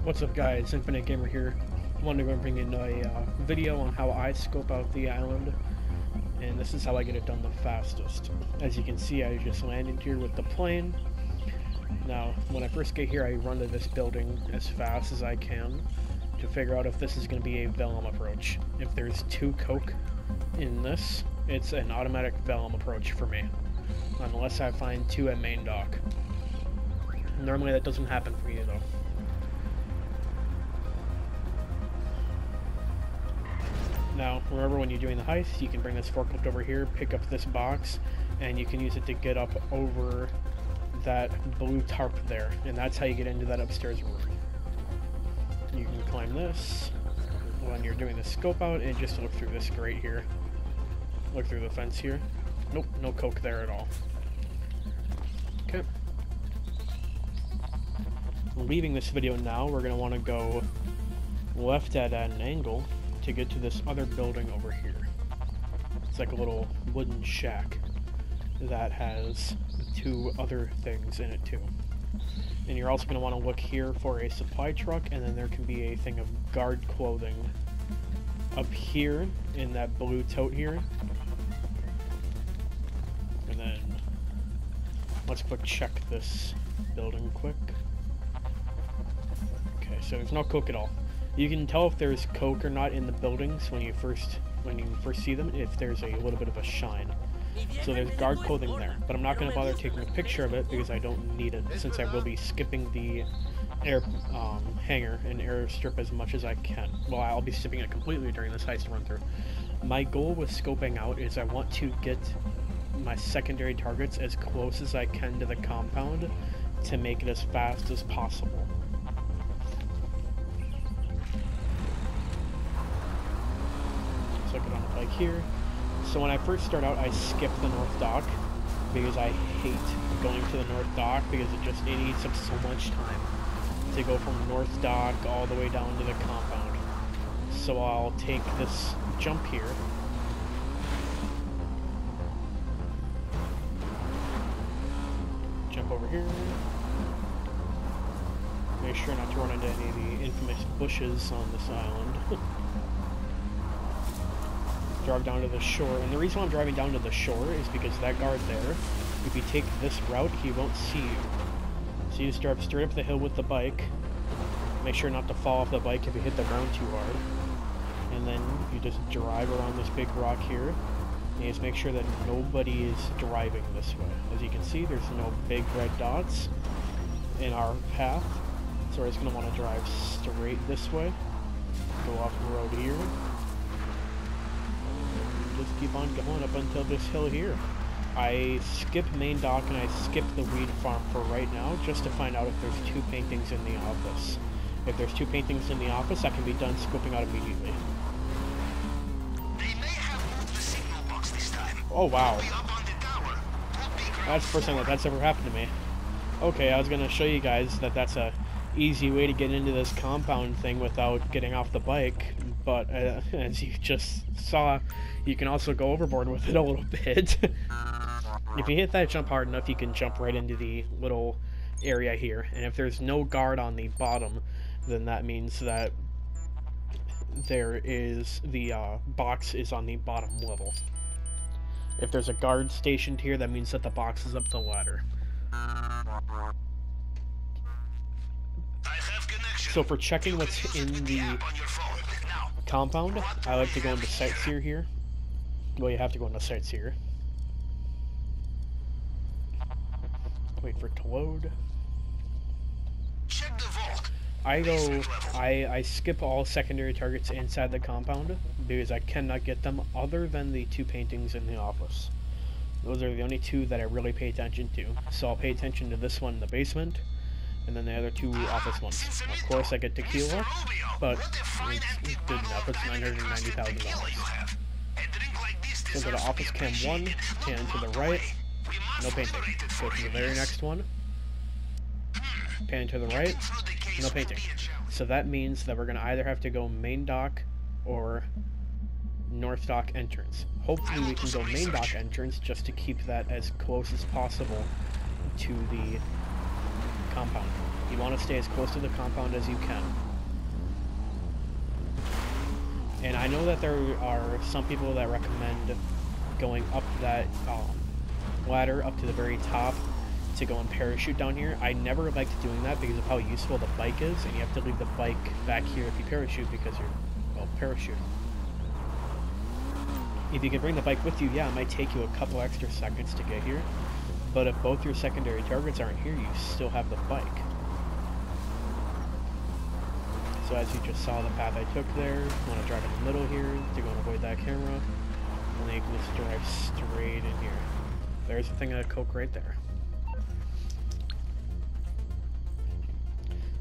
What's up guys, Infinintgamer here. I wanted to go and bring in a video on how I scope out the island, and this is how I get it done the fastest. As you can see, I just landed here with the plane. Now, when I first get here, I run to this building as fast as I can to figure out if this is going to be a vellum approach. If there's 2 coke in this, it's an automatic vellum approach for me, unless I find 2 at main dock. Normally that doesn't happen for you though. Now, remember when you're doing the heist, you can bring this forklift over here, pick up this box, and you can use it to get up over that blue tarp there, and that's how you get into that upstairs room. You can climb this when you're doing the scope out and just look through this grate here. Look through the fence here. Nope, no coke there at all. Okay. Leaving this video now, we're going to want to go left at an angle to get to this other building over here. It's like a little wooden shack that has 2 other things in it too. And you're also going to want to look here for a supply truck, and then there can be a thing of guard clothing up here in that blue tote here. And then let's quick check this building quick. Okay, so there's no coke at all. You can tell if there's coke or not in the buildings when you first see them, if there's a little bit of a shine. So there's guard clothing there, but I'm not going to bother taking a picture of it because I don't need it, since I will be skipping the air hangar and airstrip as much as I can. Well, I'll be skipping it completely during this heist run through. My goal with scoping out is I want to get my secondary targets as close as I can to the compound to make it as fast as possible. So I get on the bike here. So when I first start out, I skip the north dock because I hate going to the north dock because it eats up so much time to go from north dock all the way down to the compound. So I'll take this jump here. Jump over here. Make sure not to run into any of the infamous bushes on this island. Drive down to the shore, and the reason why I'm driving down to the shore is because that guard there, if you take this route, he won't see you. So you just drive straight up the hill with the bike, make sure not to fall off the bike if you hit the ground too hard, and then you just drive around this big rock here, and you just make sure that nobody is driving this way. As you can see, there's no big red dots in our path, so we're just going to want to drive straight this way, go off the road here, just keep on going up until this hill here. I skip main dock and I skip the weed farm for right now, just to find out if there's 2 paintings in the office. If there's 2 paintings in the office, I can be done scoping out immediately. They may have moved the signal box this time. Oh wow. Up on the tower. That's the first time that's ever happened to me. Okay, I was gonna show you guys that that's a easy way to get into this compound thing without getting off the bike, but as you just saw, you can also go overboard with it a little bit. If you hit that jump hard enough, you can jump right into the little area here, and if there's no guard on the bottom, then that means that there is the box is on the bottom level. If there's a guard stationed here, that means that the box is up the ladder. So for checking what's in the compound, I like to go into Sightseer here. Well, you have to go into Sightseer. Wait for it to load. Check the vault. I skip all secondary targets inside the compound because I cannot get them other than the 2 paintings in the office. Those are the only 2 that I really pay attention to. So I'll pay attention to this one in the basement, and then the other 2 office ones. Of course, I get tequila, but it's good enough. It's $990,000. So go to office cam 1, pan to the right, no painting. Go to the very next one, pan to the right, no painting. So that means that we're going to either have to go main dock or north dock entrance. Hopefully we can go main dock entrance just to keep that as close as possible to the compound. You want to stay as close to the compound as you can. And I know that there are some people that recommend going up that ladder up to the very top to go and parachute down here. I never liked doing that because of how useful the bike is, and you have to leave the bike back here if you parachute because you're, well, parachuting. If you can bring the bike with you, yeah, it might take you a couple extra seconds to get here, but if both your secondary targets aren't here, you still have the bike. So as you just saw the path I took there, you want to drive in the middle here to go and avoid that camera, and then you can just drive straight in here. There's a thing of coke right there.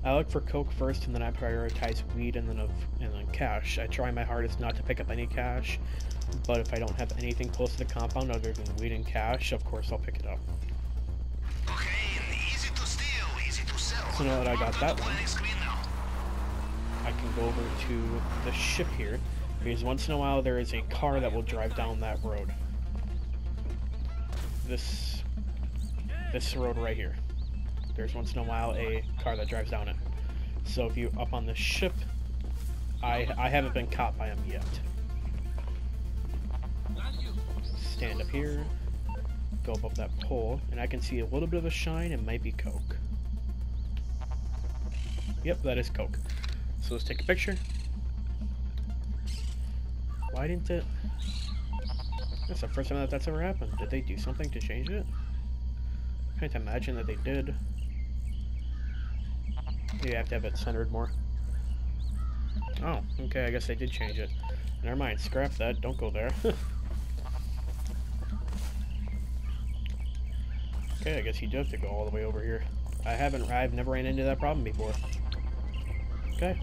I look for coke first, and then I prioritize weed and then cash. I try my hardest not to pick up any cash, but if I don't have anything close to the compound other than weed and cash, of course I'll pick it up. Okay, easy to steal, easy to sell. So now that I got that one, I can go over to the ship here, because once in a while there is a car that will drive down that road. This road right here. There's once in a while a car that drives down it. So if you up on the ship, I haven't been caught by him yet. Stand up here, go above that pole, and I can see a little bit of a shine. It might be coke. Yep, that is coke. So let's take a picture. Why didn't it? That's the first time that that's ever happened. Did they do something to change it? I can't imagine that they did. You have to have it centered more. Oh, okay, I guess they did change it. Never mind, scrap that, don't go there. Okay, I guess you do have to go all the way over here. I've never ran into that problem before. Okay.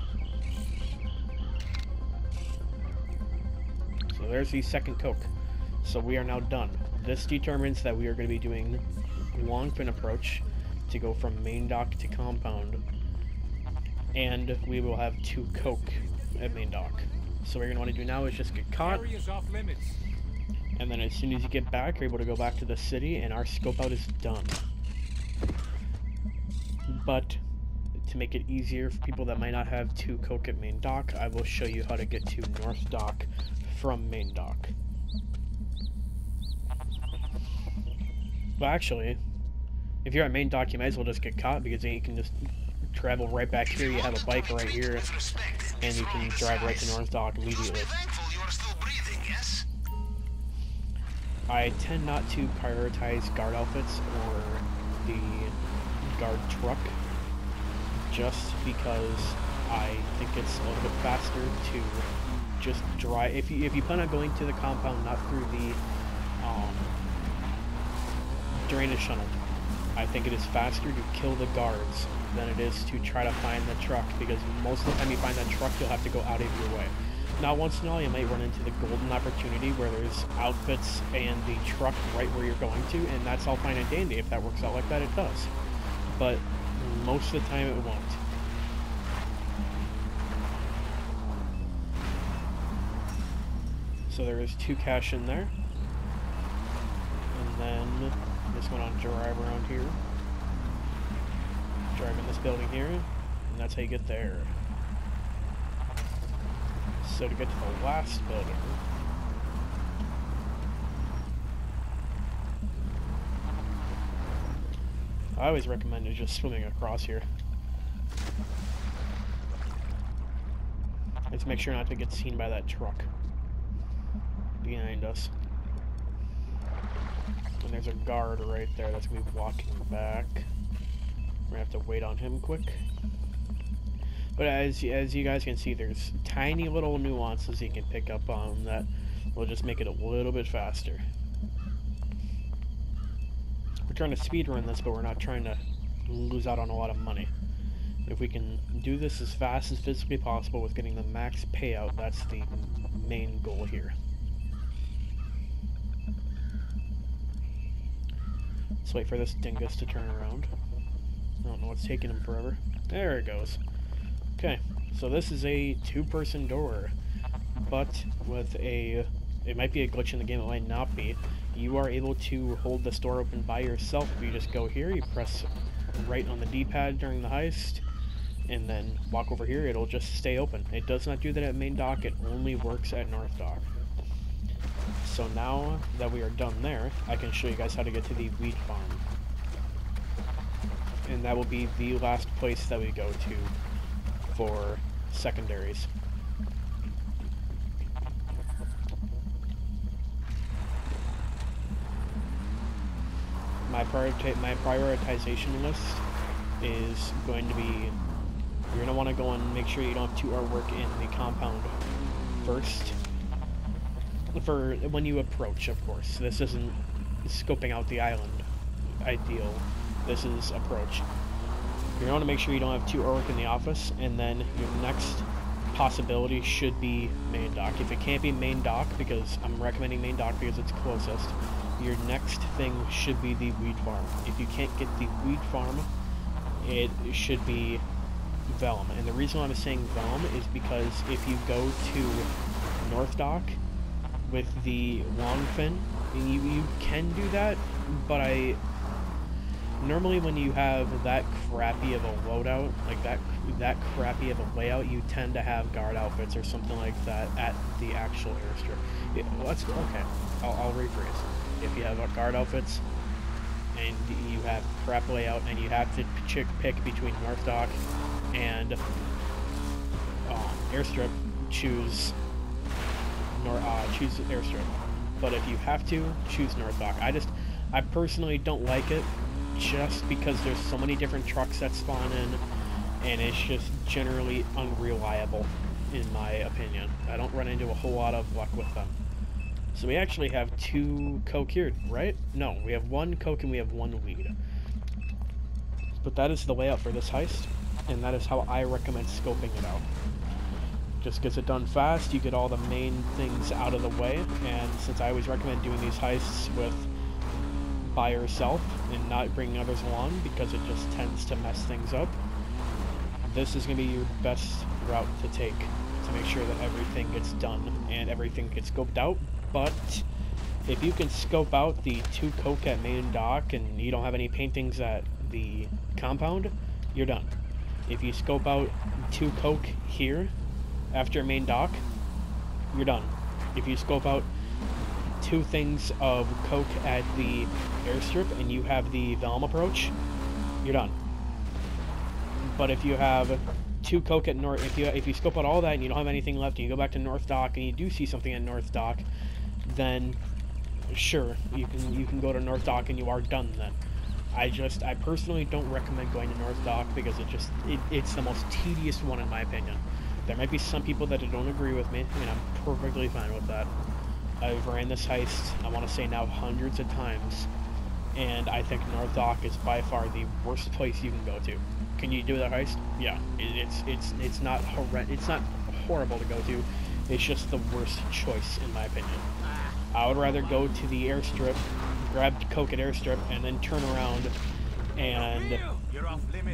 So there's the second coke. So we are now done. This determines that we are going to be doing long fin approach to go from main dock to compound. And we will have 2 coke at main dock. So what you're going to want to do now is just get caught. And then as soon as you get back, you're able to go back to the city and our scope out is done. But to make it easier for people that might not have 2 coke at main dock, I will show you how to get to North Dock from main dock. Well, actually, if you're at main dock, you might as well just get caught, because then you can just travel right back here. You have a bike right here, and you can drive right to North Dock immediately. I tend not to prioritize guard outfits or the guard truck, just because I think it's a little bit faster to just drive. If you plan on going to the compound, not through the drainage tunnel, I think it is faster to kill the guards than it is to try to find the truck, because most of the time you find that truck, you'll have to go out of your way. Now, once in a while, you might run into the golden opportunity where there's outfits and the truck right where you're going to, and that's all fine and dandy. If that works out like that, it does. But most of the time, it won't. So there is 2 cash in there. And then I'm just going to drive around here. Drive in this building here, and that's how you get there. So to get to the last building, I always recommend just swimming across here. Let's make sure not to get seen by that truck behind us. And there's a guard right there that's going to be walking back. We're going to have to wait on him quick. But as you guys can see, there's tiny little nuances you can pick up on that will just make it a little bit faster. We're trying to speedrun this, but we're not trying to lose out on a lot of money. If we can do this as fast as physically possible with getting the max payout, that's the main goal here. Let's wait for this dingus to turn around. I don't know what's taking him forever. There it goes. Okay, so this is a 2-person door, but with it might be a glitch in the game, it might not be. You are able to hold this door open by yourself. You just go here, you press right on the D-pad during the heist, and then walk over here, it'll just stay open. It does not do that at main dock, it only works at North Dock. So now that we are done there, I can show you guys how to get to the wheat farm. And that will be the last place that we go to for secondaries. My prioritization list is going to be, you're going to want to go and make sure you don't have 2 artwork in the compound first. For when you approach, of course. This isn't scoping out the island ideal. This is approach. You're going to want to make sure you don't have 2 artwork in the office, and then your next possibility should be main dock. If it can't be main dock, because I'm recommending main dock because it's closest, your next thing should be the weed farm. If you can't get the weed farm, it should be Velm. And the reason why I'm saying Velm is because if you go to North Dock with the long fin, you can do that, but normally when you have that crappy of a loadout, like that crappy of a layout, you tend to have guard outfits or something like that at the actual airstrip. Okay, I'll rephrase. If you have guard outfits and you have crap layout and you have to pick between North Dock and airstrip, choose airstrip. But if you have to, choose North Dock. I personally don't like it just because there's so many different trucks that spawn in, and it's just generally unreliable in my opinion. I don't run into a whole lot of luck with them. So we actually have 2 coke here, right? No, we have 1 coke and we have 1 weed. But that is the layout for this heist, and that is how I recommend scoping it out. Just gets it done fast, you get all the main things out of the way, and since I always recommend doing these heists by yourself and not bringing others along because it just tends to mess things up, this is going to be your best route to take to make sure that everything gets done and everything gets scoped out. But if you can scope out the 2 coke at main dock and you don't have any paintings at the compound, you're done. If you scope out 2 coke here after main dock, you're done. If you scope out 2 things of coke at the airstrip and you have the Velm approach, you're done. But if you have 2 coke at North, if you scope out all that and you don't have anything left and you go back to North Dock and you do see something at North Dock, then sure, you can go to North Dock and you are done then. I personally don't recommend going to North Dock because it's the most tedious one in my opinion. There might be some people that don't agree with me, and I'm perfectly fine with that. I've ran this heist, I want to say now hundreds of times, and I think North Dock is by far the worst place you can go to. Can you do that heist? Yeah, it's not horrible to go to. It's just the worst choice in my opinion. I would rather go to the airstrip, grab coke at airstrip, and then turn around and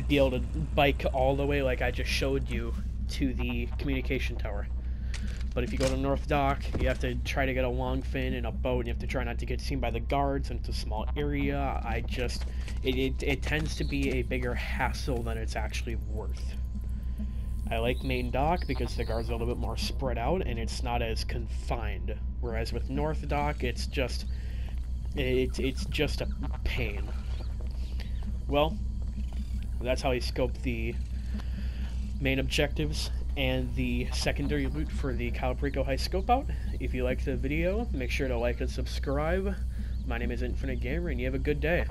be able to bike all the way like I just showed you to the communication tower. But if you go to North Dock, you have to try to get a long fin in a boat, and you have to try not to get seen by the guards, and it's a small area. It tends to be a bigger hassle than it's actually worth. I like main dock because the guards are a little bit more spread out and it's not as confined. Whereas with North Dock, it's just a pain. Well, that's how you scope the main objectives and the secondary loot for the Perico heist scope out. If you liked the video, make sure to like and subscribe. My name is Infinintgamer, and you have a good day.